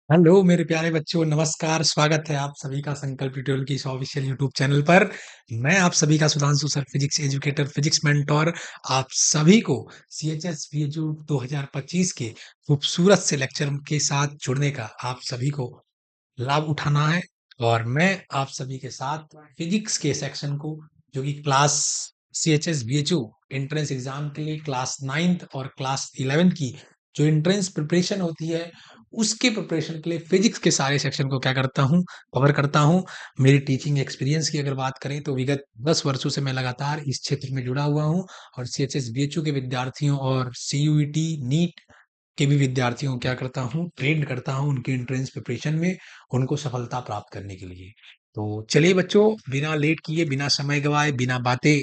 Hello मेरे प्यारे बच्चों, नमस्कार। स्वागत है आप सभी का संकल्प ट्यूटोरियल की इस ऑफिशियल यूट्यूब चैनल पर। मैं आप सभी का Sudhanshu sir, physics educator, physics mentor. आप सभी को सीएचएस बीएचयू 2025 के खूबसूरत से लेक्चर के साथ जुड़ने का आप सभी को लाभ उठाना है। और मैं आप सभी के साथ फिजिक्स के सेक्शन को, जो कि class CHS BHU entrance exam के लिए क्लास 9th और क्लास 11 की जो एंट्रेंस प्रिपरेशन होती है, उसके प्रिपरेशन के लिए फिजिक्स के सारे सेक्शन को क्या करता हूँ, कवर करता हूँ। मेरी टीचिंग एक्सपीरियंस की अगर बात करें तो विगत 10 वर्षों से मैं लगातार इस क्षेत्र में जुड़ा हुआ हूँ। और सीएचएस बीएचयू के विद्यार्थियों और सीयूईटी नीट के भी विद्यार्थियों को क्या करता हूँ, ट्रेंड करता हूँ उनके एंट्रेंस प्रिपरेशन में, उनको सफलता प्राप्त करने के लिए। तो चलिए बच्चों, बिना लेट किए, बिना समय गवाए, बिना बातें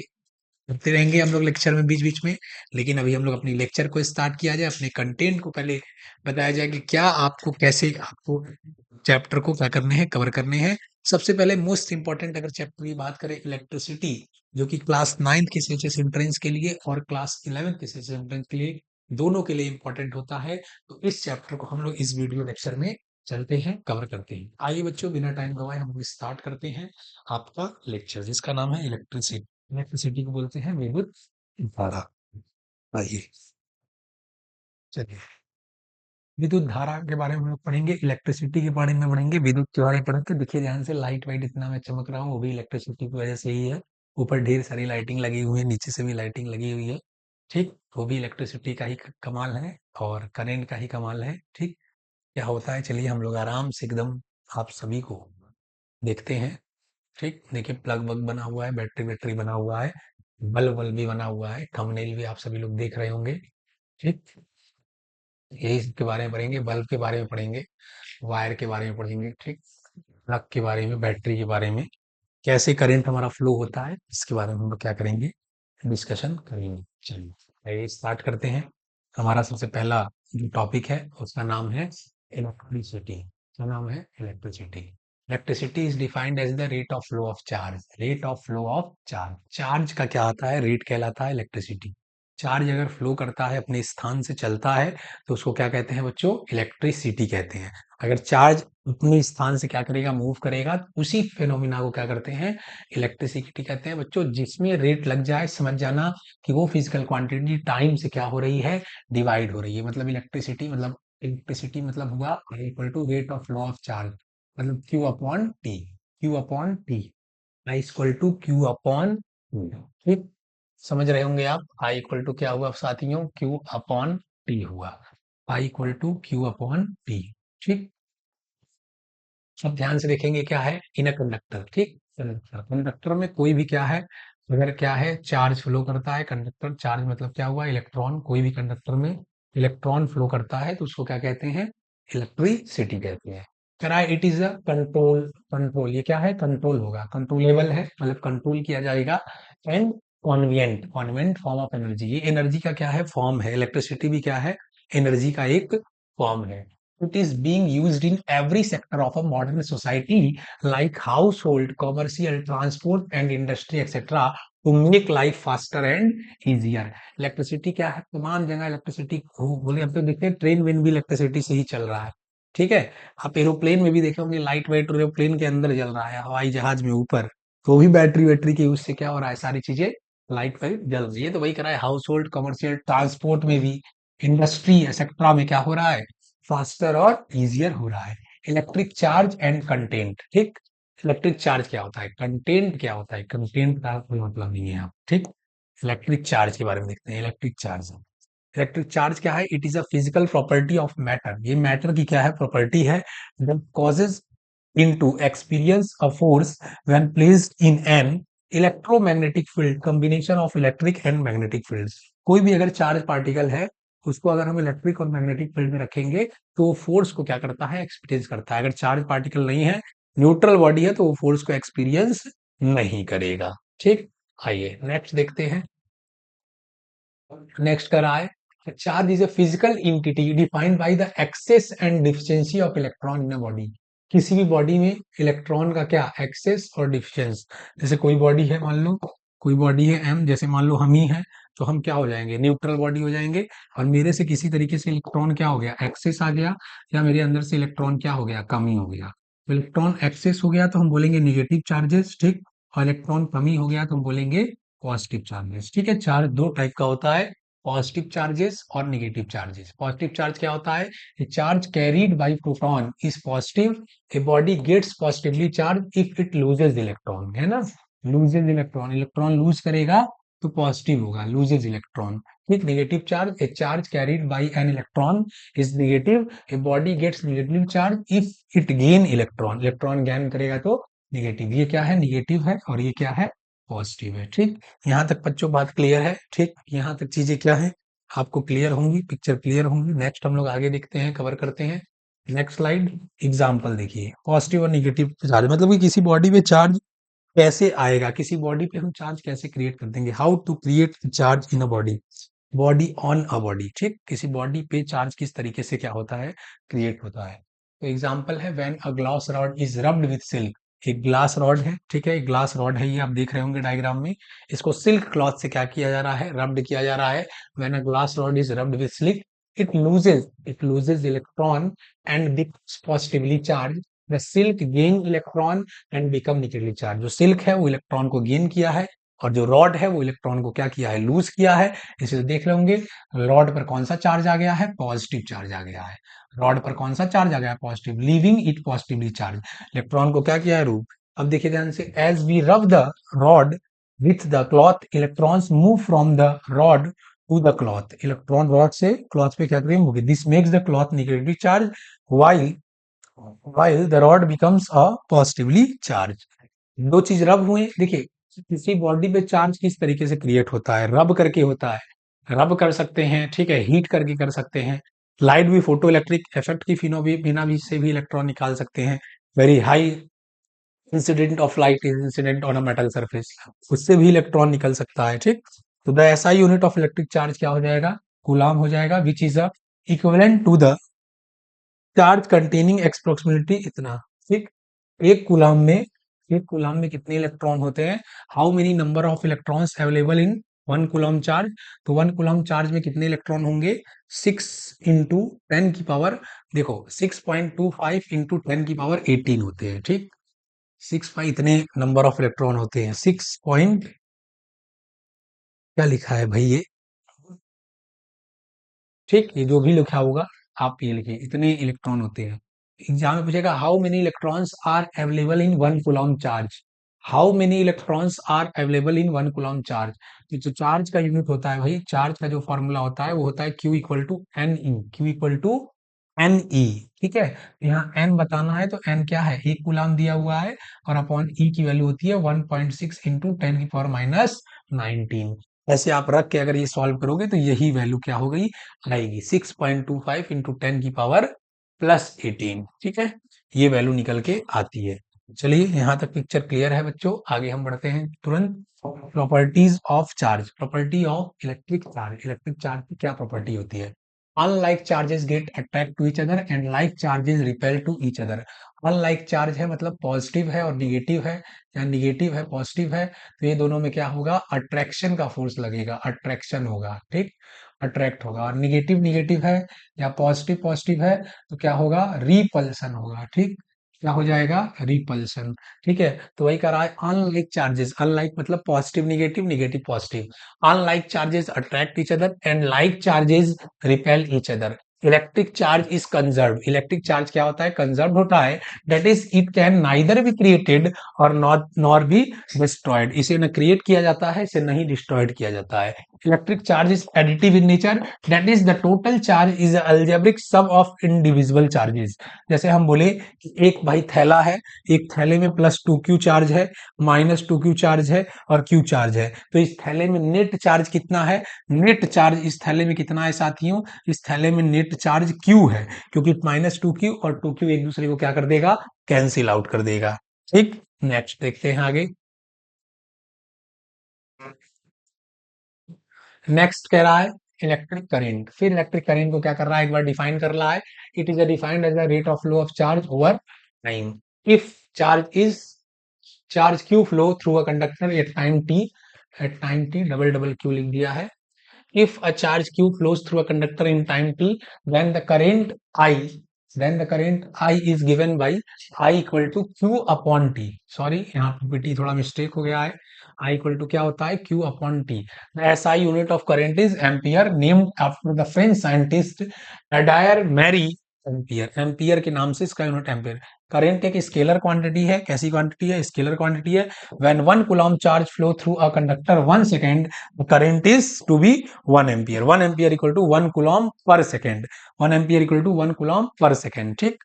करते रहेंगे हम लोग लेक्चर में बीच बीच में। लेकिन अभी हम लोग अपनी लेक्चर को स्टार्ट किया जाए, अपने कंटेंट को पहले बताया जाए कि क्या आपको, कैसे आपको चैप्टर को क्या करने हैं, कवर करने हैं। सबसे पहले मोस्ट इंपॉर्टेंट अगर चैप्टर की बात करें, इलेक्ट्रिसिटी, जो कि क्लास 9th के सीएचएस एंट्रेंस के लिए और क्लास 11th के सीएचएस एंट्रेंस के लिए, दोनों के लिए इंपॉर्टेंट होता है। तो इस चैप्टर को हम लोग इस वीडियो लेक्चर में चलते हैं, कवर करते हैं। आइए बच्चों, बिना टाइम गवाए हम लोग स्टार्ट करते हैं आपका लेक्चर, जिसका नाम है इलेक्ट्रिसिटी। इलेक्ट्रिसिटी को बोलते हैं विद्युत धारा। आइए चलिए, विद्युत धारा के बारे में हम लोग पढ़ेंगे, इलेक्ट्रिसिटी के बारे में पढ़ेंगे, विद्युत के बारे में पढ़ेंगे। देखिए ध्यान से, लाइट वाइट इतना मैं चमक रहा हूँ, वो भी इलेक्ट्रिसिटी की वजह से ही है। ऊपर ढेर सारी लाइटिंग लगी हुई है, नीचे से भी लाइटिंग लगी हुई है। ठीक, वो भी इलेक्ट्रिसिटी का ही कमाल है और करंट का ही कमाल है। ठीक, क्या होता है, चलिए हम लोग आराम से एकदम आप सभी को देखते हैं। ठीक, देखिए प्लग वग बना हुआ है, बैटरी बैटरी बना हुआ है, बल्ब वल्ब भी बना हुआ है, थंबनेल भी आप सभी लोग देख रहे होंगे। ठीक, यही के बारे में पढ़ेंगे, बल्ब के बारे में पढ़ेंगे, वायर के बारे में पढ़ेंगे। ठीक, प्लग के बारे में, बैटरी के बारे में, कैसे करंट हमारा फ्लो होता है, इसके बारे में हम लोग क्या करेंगे, डिस्कशन करेंगे। चलिए स्टार्ट करते हैं। हमारा सबसे पहला जो टॉपिक है उसका नाम है इलेक्ट्रिसिटी। क्या नाम है? Electricity. Electricity is defined as the rate of flow of charge. Rate of flow of charge, charge का क्या आता है, रेट कहलाता है इलेक्ट्रिसिटी। चार्ज अगर फ्लो करता है, अपने स्थान से चलता है, तो उसको क्या कहते हैं बच्चों, इलेक्ट्रिसिटी कहते हैं। अगर चार्ज अपने स्थान से क्या करेगा, मूव करेगा, तो उसी फेनोमिना को क्या करते हैं, इलेक्ट्रिसिटी कहते हैं बच्चों। जिसमें रेट लग जाए, समझ जाना कि वो फिजिकल क्वांटिटी टाइम से क्या हो रही है, डिवाइड हो रही है। मतलब इलेक्ट्रिसिटी मतलब हुआ equal to rate of flow of charge, मतलब Q upon T. Q upon T, I equal to Q upon T. ठीक, समझ रहे होंगे आप। आई इक्वल टू क्या हुआ साथियों, क्यू अपॉन टी हुआ। I equal to Q upon T. ठीक, अब ध्यान से देखेंगे क्या है, इन अ कंडक्टर। ठीक, कंडक्टर, कंडक्टर में कोई भी क्या है, अगर क्या है, चार्ज फ्लो करता है। कंडक्टर चार्ज मतलब क्या हुआ, इलेक्ट्रॉन। कोई भी कंडक्टर में इलेक्ट्रॉन फ्लो करता है तो उसको क्या कहते हैं, इलेक्ट्रिसिटी कहते हैं। करा it is a control, control ये क्या है, कंट्रोल होगा, कंट्रोलेबल है, मतलब कंट्रोल किया जाएगा। And convenient, convenient form of energy, ये एनर्जी का क्या है, फॉर्म है। इलेक्ट्रिसिटी भी क्या है, एनर्जी का एक फॉर्म है। It is being used in every sector of a modern society like household, commercial, transport and industry etc. to make life faster and easier. Electricity क्या है, तमाम जगह इलेक्ट्रिसिटी बोले। अब तो देखते हैं ट्रेन वेन भी इलेक्ट्रिसिटी से ही चल रहा है। ठीक है, आप एरोप्लेन में भी देखे होंगे, लाइट वेट एरोप्लेन के अंदर जल रहा है, हवाई जहाज में ऊपर, तो भी बैटरी वैटरी के यूज से क्या हो रहा है, सारी चीजें लाइट वाइट जल रही है। तो वही करा है, हाउस होल्ड, कमर्शियल, ट्रांसपोर्ट में भी, इंडस्ट्री एक्सेट्रा में क्या हो रहा है, फास्टर और इजियर हो रहा है। Electric charge and content. ठीक, इलेक्ट्रिक चार्ज क्या होता है, कंटेंट क्या होता है, कंटेंट का कोई मतलब नहीं है आप। ठीक, इलेक्ट्रिक चार्ज के बारे में देखते हैं। इलेक्ट्रिक चार्ज, इलेक्ट्रिक चार्ज क्या है, it is a physical property of matter. ये मैटर की क्या है, प्रॉपर्टी है, that causes into experience a force when placed in an electromagnetic field, combination of electric and magnetic fields। कोई भी अगर चार्ज पार्टिकल है, उसको अगर हम इलेक्ट्रिक और मैग्नेटिक फील्ड में रखेंगे, तो वो फोर्स को क्या करता है, एक्सपीरियंस करता है। अगर चार्ज पार्टिकल नहीं है, न्यूट्रल बॉडी है, तो वो फोर्स को एक्सपीरियंस नहीं करेगा। ठीक, आइए नेक्स्ट देखते हैं। नेक्स्ट कर रहा है, charge is a physical entity defined by the excess and deficiency of electron in a body. किसी भी बॉडी में इलेक्ट्रॉन का क्या, एक्सेस और डिफिशिएंस। जैसे कोई बॉडी है, मान लो कोई बॉडी है एम, जैसे मान लो हम ही हैं, तो हम क्या हो जाएंगे, न्यूट्रल बॉडी हो जाएंगे। और मेरे से किसी तरीके से इलेक्ट्रॉन क्या हो गया, एक्सेस आ गया, या मेरे अंदर से इलेक्ट्रॉन क्या हो गया, कमी हो गया। तो इलेक्ट्रॉन एक्सेस हो गया तो हम बोलेंगे निगेटिव चार्जेस, ठीक। और इलेक्ट्रॉन कमी हो गया तो हम बोलेंगे पॉजिटिव चार्जेस, ठीक है। चार्ज दो टाइप का होता है, पॉजिटिव चार्जेस और निगेटिव चार्जेस। पॉजिटिव चार्ज क्या होता है, charge carried by proton is positive, a body gets positively charge if it loses electron, है ना। लूजेज इलेक्ट्रॉन, इलेक्ट्रॉन लूज करेगा तो पॉजिटिव होगा, लूजेज इलेक्ट्रॉन, ठीक। Negative charge, a charge carried by an electron is negative, a body gets negative charge if it gain electron, electron gain करेगा तो negative. ये क्या है, नेगेटिव है, और ये क्या है, पॉजिटिव है, ठीक। यहाँ तक बच्चों बात क्लियर है, ठीक। यहाँ तक चीजें क्या है, आपको क्लियर होंगी, पिक्चर क्लियर होंगी। नेक्स्ट हम लोग आगे देखते हैं, कवर करते हैं। नेक्स्ट स्लाइड, एग्जाम्पल देखिए। पॉजिटिव और निगेटिव चार्ज मतलब कि किसी बॉडी पे चार्ज कैसे आएगा, किसी बॉडी पे हम चार्ज कैसे क्रिएट कर देंगे, how to create charge in a body, body on a body, ठीक। किसी बॉडी पे चार्ज किस तरीके से क्या होता है, क्रिएट होता है। तो एग्जांपल है, when a glass rod is rubbed with silk. एक ग्लास रॉड है, ठीक है, एक ग्लास रॉड है, ये आप देख रहे होंगे डायग्राम में। इसको सिल्क क्लॉथ से क्या किया जा रहा है, रब्ड किया जा रहा है। When a glass rod is rubbed with silk, it loses electron and becomes positively charge. The silk gain electron and become negatively charge. जो सिल्क है वो इलेक्ट्रॉन को गेन किया है, और जो रॉड है वो इलेक्ट्रॉन को क्या किया है, लूज किया है। इसलिए देख लेंगे, रॉड पर कौन सा चार्ज आ गया है, पॉजिटिव चार्ज आ गया है। रॉड पर कौन सा चार्ज आ गया है, positive, leaving it positively charge. Electron को क्या किया है, रूप। अब देखिए ध्यान से, as we rub the rod with the cloth, electrons move from the rod to the cloth. Electron rod से क्लॉथ पे क्या करेंगे, this makes the cloth negatively charge, while while the rod becomes a positively charged। दो चीज रब हुए, देखिए किसी बॉडी पे चार्ज किस तरीके से क्रिएट होता है, रब करके होता है। रब कर सकते हैं, ठीक है, हीट करके कर सकते हैं। लाइट भी फोटो इलेक्ट्रिक इफेक्ट की फिनो भी बिना भी से भी इलेक्ट्रॉन निकाल सकते हैं। Very high incident of light is incident on a metal surface, उससे भी इलेक्ट्रॉन निकल सकता है, ठीक। तो the SI unit of electric charge क्या हो जाएगा, कूलाम हो जाएगा, which is a equivalent to the charge containing approximately इतना, ठीक। एक कूलाम में एक कूलाम में कितने इलेक्ट्रॉन होते हैं, how many number of electrons available in one coulomb charge. तो वन कूलम चार्ज में कितने इलेक्ट्रॉन होंगे, 6 × 10⁻, देखो 6.25 × 10⁻18 होते हैं, ठीक। 6 इतने नंबर ऑफ इलेक्ट्रॉन होते हैं, 6 पॉइंट क्या लिखा है भाई ये, ठीक। ये जो भी लिखा होगा आप ये लिखिए, इतने इलेक्ट्रॉन होते हैं। एग्जाम में पूछेगा, how many electrons are available in one coulomb charge. How many electrons are available in one coulomb charge. तो जो चार्ज का यूनिट होता है भाई, चार्ज का जो फॉर्मूला होता है वो होता है Q equal to n e, Q equal to n e, ठीक है। यहाँ एन बताना है तो एन क्या है, एक कूलम दिया हुआ है, और अपॉन ई की वैल्यू होती है 1.6 इंटू 10⁻⁹ ऐसे आप रख के अगर ये सॉल्व करोगे तो यही वैल्यू क्या हो गई, आएगी 6.25 इंटू 10⁻+18, ठीक है। ये वैल्यू निकल के आती है। चलिए यहाँ तक पिक्चर क्लियर है बच्चों, आगे हम बढ़ते हैं तुरंत। Properties of charge, property of electric charge. Electric charge की क्या प्रॉपर्टी होती है, unlike charges get attract to each other and like charges repel to each other. Unlike charge है मतलब पॉजिटिव है और निगेटिव है, या निगेटिव है पॉजिटिव है, तो ये दोनों में क्या होगा, अट्रैक्शन का फोर्स लगेगा, अट्रैक्शन होगा, ठीक। अट्रैक्ट होगा। और निगेटिव निगेटिव है या पॉजिटिव पॉजिटिव है तो क्या होगा, रिपल्सन होगा, ठीक। क्या हो जाएगा, रिपल्सन, ठीक है। तो वही कह रहा है, अनलाइक चार्जेस, अनलाइक मतलब positive negative, negative positive. Unlike charges attract each other and like charges repel each other. Electric charge is conserve, electric charge क्या होता है, कंजर्व होता है। That is it can neither be created और not nor be destroyed. इसे न create किया जाता है, इसे नहीं डिस्ट्रॉयड किया जाता है। Electric charge is additive in nature, that is the total charge is algebraic sum of individual charges. जैसे हम बोले कि एक भाई थैला है, एक थैले में +2Q चार्ज है, -2Q चार्ज है और Q चार्ज है। तो इस थैले में नेट चार्ज कितना है, नेट चार्ज इस थैले में कितना है साथियों, इस थैले में नेट चार्ज Q है, क्योंकि -2Q और 2Q एक दूसरे को क्या कर देगा, कैंसिल आउट कर देगा, ठीक। नेक्स्ट देखते हैं आगे। नेक्स्ट कह रहा है इलेक्ट्रिक करंट, फिर इलेक्ट्रिक करंट को क्या कर रहा है, एक बार डिफाइन कर रहा है। It is defined as the rate of flow of charge over time. If charge q flow through a conductor at time t, at time t double double q लिख दिया है, if a charge q flows through a conductor in time t, then the current I, is given by I equal to q upon t. Sorry, यहाँ पे pt थोड़ा mistake हो गया है. I equal to क्या होता है, q upon t. The SI unit of current is ampere, named after the French scientist Adair Marie Ampere. Ampere के नाम से इसका यूनिट एम्पियर. करंट एक स्केलर क्वांटिटी है. कैसी क्वांटिटी है, स्केलर क्वांटिटी है. When 1 coulomb charge flow through a conductor 1 second, current is to be 1 ampere. 1 ampere equal to 1 coulomb per second. 1 ampere equal to 1 coulomb per second. ठीक,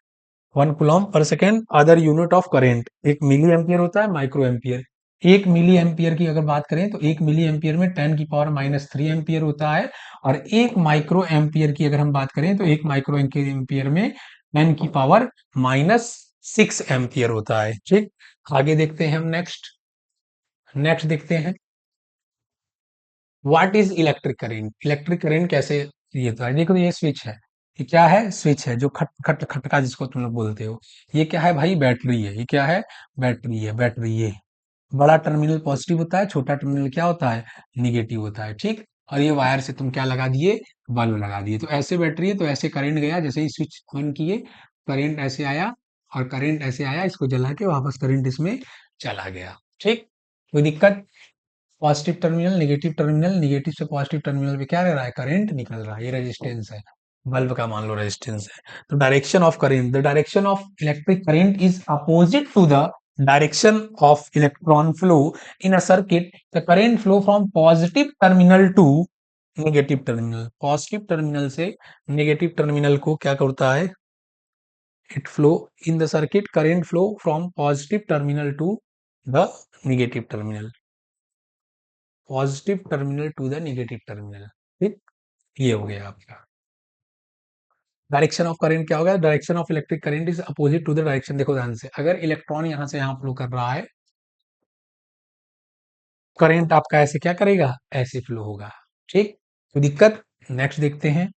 1 coulomb per second. Other unit of current, एक milli ampere होता है, micro ampere. 1 milli ampere की अगर बात करें तो 1 milli ampere में 10 की पावर -3 एम्पियर होता है. और 1 माइक्रो एम्पियर की अगर हम बात करें तो 1 माइक्रो एम्पियर में 10 की पावर -6 एम्पियर होता है. ठीक, आगे देखते हैं हम. नेक्स्ट देखते हैं, what is electric current. Electric current कैसे ये तो है, देखो ये स्विच है. ये क्या है, स्विच है, जो खट खट खटका जिसको तुम लोग बोलते हो. ये क्या है भाई, बैटरी है. ये क्या है, बैटरी है. बैटरी, ये बड़ा टर्मिनल पॉजिटिव होता है, छोटा टर्मिनल क्या होता है, निगेटिव होता है. ठीक, और ये वायर से तुम क्या लगा दिए, बल्ब लगा दिए. तो ऐसे बैटरी है, तो ऐसे करंट गया, जैसे ही स्विच ऑन किए करंट ऐसे आया, और करंट ऐसे आया, इसको जला के वापस करंट इसमें चला गया. ठीक, कोई दिक्कत. Positive terminal, negative terminal, negative से पॉजिटिव टर्मिनल पे क्या रह रहा है, करंट निकल रहा है. ये रेजिस्टेंस है, बल्ब का मान लो रेजिस्टेंस है. तो direction of current, the direction of electric current is opposite to the direction of electron flow in a circuit. The current flow from positive terminal to negative terminal. positive terminal से negative terminal को क्या करता है, it flow in the circuit. current flow from positive terminal to the negative terminal. positive terminal to the negative terminal. ठीक, ये हो गया आपका. डायरेक्शन ऑफ करंट क्या होगा, direction of electric current is opposite to the direction. देखो ध्यान से, अगर इलेक्ट्रॉन यहां से यहां फ्लो कर रहा है, करंट आपका ऐसे क्या करेगा, ऐसे फ्लो होगा. ठीक, तो दिक्कत. नेक्स्ट देखते हैं.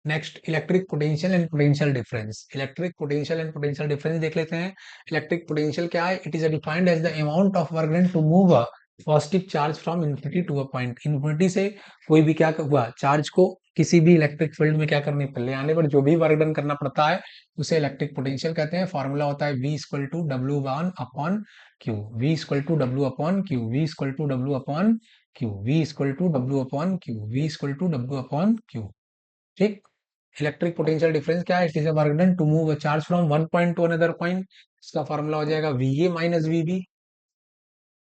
Next, electric potential and potential difference. Electric potential and potential difference देख लेते हैं. इलेक्ट्रिक पोटेंशियल क्या है, it is defined as the amount of work done to move a positive charge from infinity to a point. Infinity से कोई भी क्या हुआ, चार्ज को किसी भी इलेक्ट्रिक फील्ड में क्या करने पर ले आने पर जो भी वर्क डन करना पड़ता है उसे इलेक्ट्रिक पोटेंशियल कहते हैं. फॉर्मूला होता है V equal to W one upon Q. V equal to W upon Q. V equal to W upon Q. V equal to W upon Q. V equal to W upon Q. ठीक, electric potential difference क्या है, it is a work done to move a charge from one point to another point. इसका formula हो जाएगा VA minus VB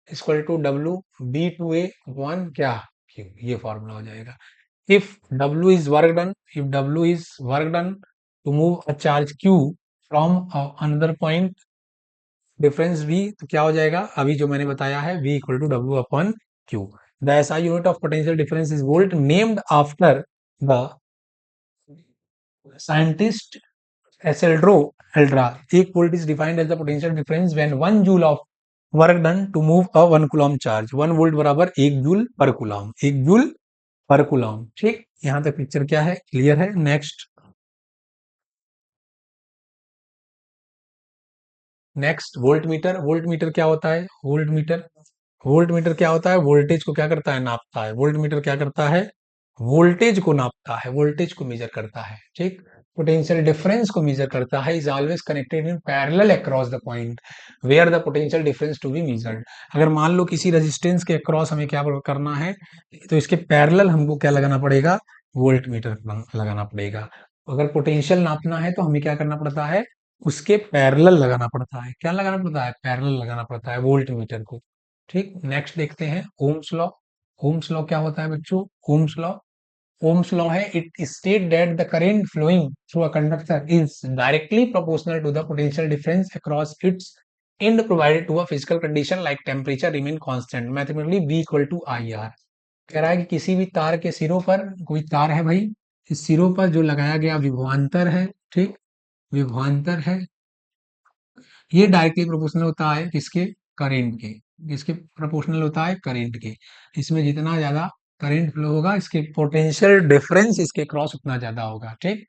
equal to W B to A one क्या Q. ये formula हो जाएगा. If W is work done, if W is work done to move a charge Q from another point, difference V, तो क्या हो जाएगा, अभी जो मैंने बताया है, V equal to W upon Q. The SI unit of potential difference is volt, named after the scientist Alessandro एल्ड्रा. एक volt is defined as the potential difference when 1 joule of work done to move a 1 coulomb charge. 1 volt बराबर 1 joule पर coulomb. 1 joule पर coulomb. ठीक, यहां तक picture क्या है, क्लियर है. Next. Volt meter. Volt meter क्या होता है, वोल्ट मीटर क्या होता है, वोल्टेज को क्या करता है, नापता है. वोल्ट मीटर क्या करता है, वोल्टेज को नापता है, वोल्टेज को मेजर करता है. ठीक, पोटेंशियल डिफरेंस को मेजर करता है. Is always connected in parallel across the point where the potential difference to be measured. अगर मान लो किसी रेजिस्टेंस के अक्रॉस हमें क्या करना है, तो इसके पैरेलल हमको क्या लगाना पड़ेगा, वोल्ट मीटर लगाना पड़ेगा. अगर पोटेंशियल नापना है तो हमें क्या करना पड़ता है, उसके पैरेलल लगाना पड़ता है. क्या लगाना पड़ता है, पैरेलल लगाना पड़ता है वोल्ट मीटर को. ठीक, नेक्स्ट देखते हैं, ओम्स लॉ. ओम्स लॉ क्या होता है बच्चों, ओम्स लॉ. ओम्स लॉ है, it state that the current flowing through a conductor is directly proportional to the potential difference across its end provided to a physical condition like temperature remain constant. Mathematically V equal to IR. कह रहा है कि किसी भी तार के सिरों पर, कोई तार है भाई, इस सिरों पर जो लगाया गया विभवांतर है, ठीक, विभवांतर है, ये डायरेक्टली प्रोपोर्शनल होता है किसके, करंट के. किसके प्रोपोर्शनल होता है, करंट के. इसमें जितना ज्यादा करंट फ्लो होगा, इसके पोटेंशियल डिफरेंस इसके क्रॉस उतना ज्यादा होगा. ठीक,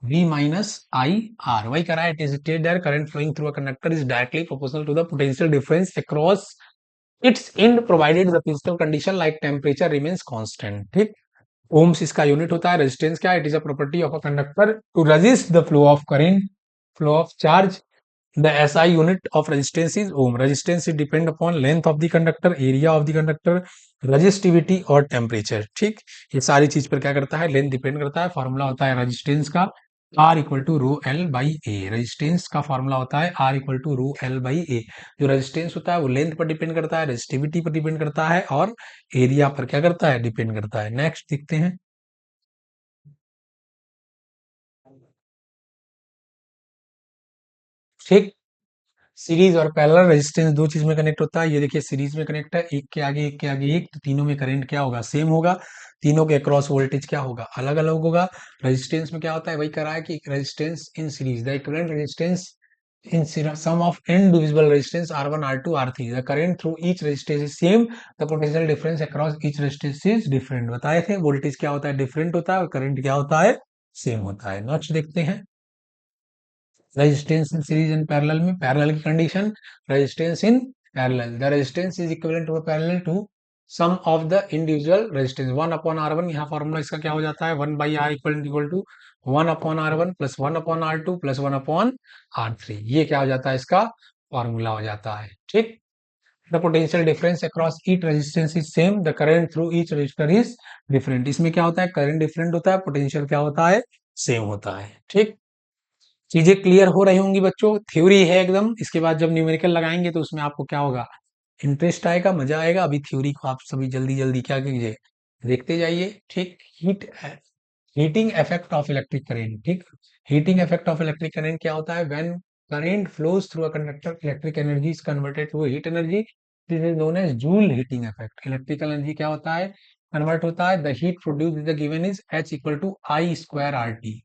V माइनस आई आर. वही करा है, it is state that current flowing through a conductor is directly proportional to the potential difference across its end provided the physical condition like temperature remains constant, ठीक। Ohms इसका unit होता है। Resistance क्या है? It is a property of a conductor to resist the flow of current, flow of charge. The SI unit of resistance is ohm. Resistance is depend upon length of the conductor, area of the conductor, resistivity और temperature, ठीक। ये सारी चीज पर क्या करता है? Length depend करता है। फॉर्मूला होता है रेजिस्टेंस का R equal to rho L by A. Resistance का फॉर्मूला होता है R equal to rho L by A. जो रेजिस्टेंस होता है वो लेंथ पर डिपेंड करता है, रेजिस्टिविटी पर डिपेंड करता है और एरिया पर क्या करता है? डिपेंड करता है। नेक्स्ट देखते हैं, ठीक। सीरीज और पैरेलल रेजिस्टेंस दो चीज में कनेक्ट होता है। ये देखिए सीरीज में कनेक्ट है, एक के आगे एक के आगे एक, तो तीनों में करंट क्या होगा? सेम होगा। तीनों के अक्रॉस वोल्टेज क्या होगा? अलग अलग होगा। रेजिस्टेंस में क्या होता है? वही कह रहा है कि resistance in series, the equivalent resistance in sum of n divisible resistance R1 R2 R3, the current through each resistance is same, the potential difference across each resistance is different. बताए थे वोल्टेज क्या होता है? Different होता है और current क्या होता है? सेम होता है। नेक्स्ट देखते हैं, resistance in series and parallel में पैरेलल की condition. Resistance in parallel, the resistance is equivalent to parallel to sum of the individual resistance. 1 upon R1, यहाँ फॉर्मूला इसका क्या हो जाता है? 1 by R equal to 1 upon R1 plus 1 upon R2 plus 1 upon R3। ये क्या हो जाता है? इसका फॉर्मूला हो जाता है, ठीक। The potential difference across each resistance is same, the current through each resistor is different. इसमें क्या होता है? करंट डिफरेंट होता है, पोटेंशियल क्या होता है? सेम होता है, ठीक। चीजें क्लियर हो रही होंगी बच्चों। थ्योरी है एकदम, इसके बाद जब न्यूमेरिकल लगाएंगे तो उसमें आपको क्या होगा? इंटरेस्ट आएगा, मजा आएगा। अभी थ्योरी को आप सभी जल्दी जल्दी क्या कीजिए? देखते जाइए, ठीक। Heat, heating effect of electric current, ठीक। Heating effect of electric current क्या होता है? When current flows through a conductor, electric energy is converted to heat energy, this is known as Joule heating effect. Electrical energy क्या होता है? Convert होता है। The heat produce is the given is H equal to I square R T.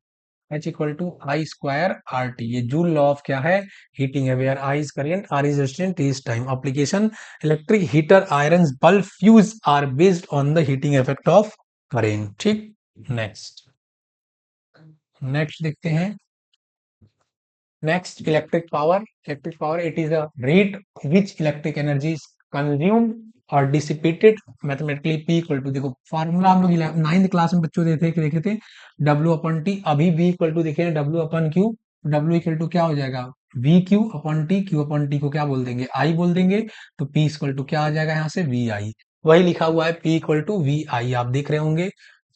H equal to I square R T. ये joule law of क्या है? Heating है। Where I is current, R is resistance, T is time. Application, electric heater iron bulb fuse are based on the heating effect of current, ठीक। Next, next देखते हैं। Next, electric power. Electric power, it is a rate which electric energy is consumed or dissipated mathematically P equal to, देखो formula हम लोग 9th class में बच्चों देखे थे, W अपन टी। अभी V इक्वल टू देखे W upon Q। W equal to क्या हो जाएगा? V Q upon T. Q upon T को क्या बोल देंगे? आई बोल देंगे। तो P इक्वल टू क्या आ जाएगा? यहाँ से वी आई। वही लिखा हुआ है P equal to V I, आप देख रहे होंगे।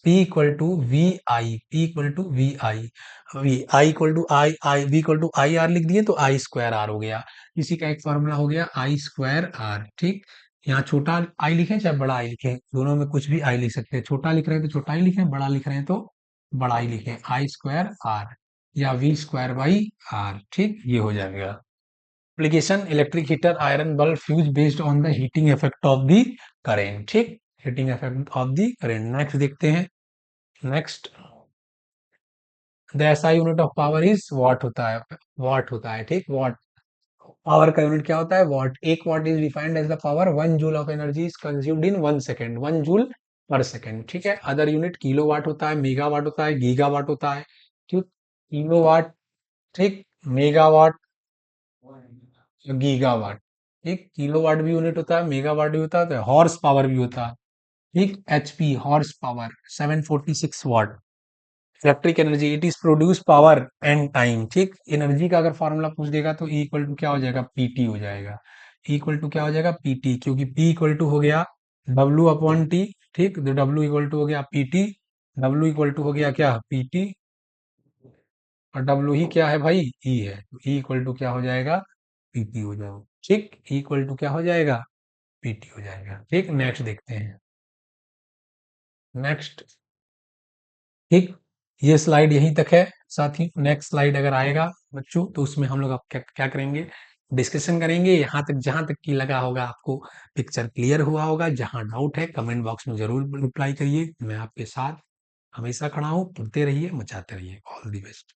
P equal to V I, P equal to V I. V I equal to I I V equal to I R लिख दिए तो आई स्क्वायर आर हो गया। इसी का एक फॉर्मूला हो गया आई स्क्वायर आर, ठीक। यहाँ छोटा आई लिखें चाहे बड़ा आई लिखें, दोनों में कुछ भी आई लिख सकते हैं। छोटा लिख रहे हैं तो छोटा ही लिखें, बड़ा लिख रहे हैं तो बड़ा ही लिखें। आई स्क्वायर आर या वी स्क्वायर बाई आर, ठीक, ये हो जाएगा। Application, electric heater iron bulb fuse based on the heating effect of the current, ठीक। Heating effect of the current. Next देखते हैं। Next, the SI unit of power is watt होता है, what होता है, ठीक। वॉट, पावर का unit क्या होता है? वॉट। एक watt is defined as the power 1 joule of energy is consumed in 1 second, 1 joule per second, ठीक है। अदर यूनिट किलो वाट होता है, मेगा वाट होता है, गीगा वाट होता है, ठीक। किलो वाट, ठीक। मेगा वाट, गीगा वाट, ठीक। किलो वाट भी यूनिट होता है, मेगा वाट भी होता है, हॉर्स पावर भी होता है, ठीक। HP, horse power 746 watt. Electric energy, it is produce power and time, ठीक। एनर्जी का अगर फॉर्मूला पूछ देगा तो E इक्वल टू क्या हो जाएगा? पीटी हो जाएगा। E इक्वल टू क्या हो जाएगा? पीटी, क्योंकि P इक्वल टू हो गया W अपॉन टी, ठीक। तो W इक्वल टू हो गया पीटी। W इक्वल टू हो गया क्या? पीटी। और W ही क्या है भाई? E है। तो E इक्वल टू क्या हो जाएगा? पीटी हो जाएगा, ठीक। E इक्वल टू क्या हो जाएगा? पीटी हो जाएगा, ठीक। नेक्स्ट देखते हैं। नेक्स्ट, ठीक। ये स्लाइड यहीं तक है साथी। नेक्स्ट स्लाइड अगर आएगा बच्चों तो उसमें हम लोग अब क्या क्या करेंगे? डिस्कशन करेंगे। यहाँ तक जहां तक की लगा होगा आपको पिक्चर क्लियर हुआ होगा। जहां डाउट है कमेंट बॉक्स में जरूर रिप्लाई करिए। मैं आपके साथ हमेशा खड़ा हूँ। पढ़ते रहिए, मचाते रहिए। All the best.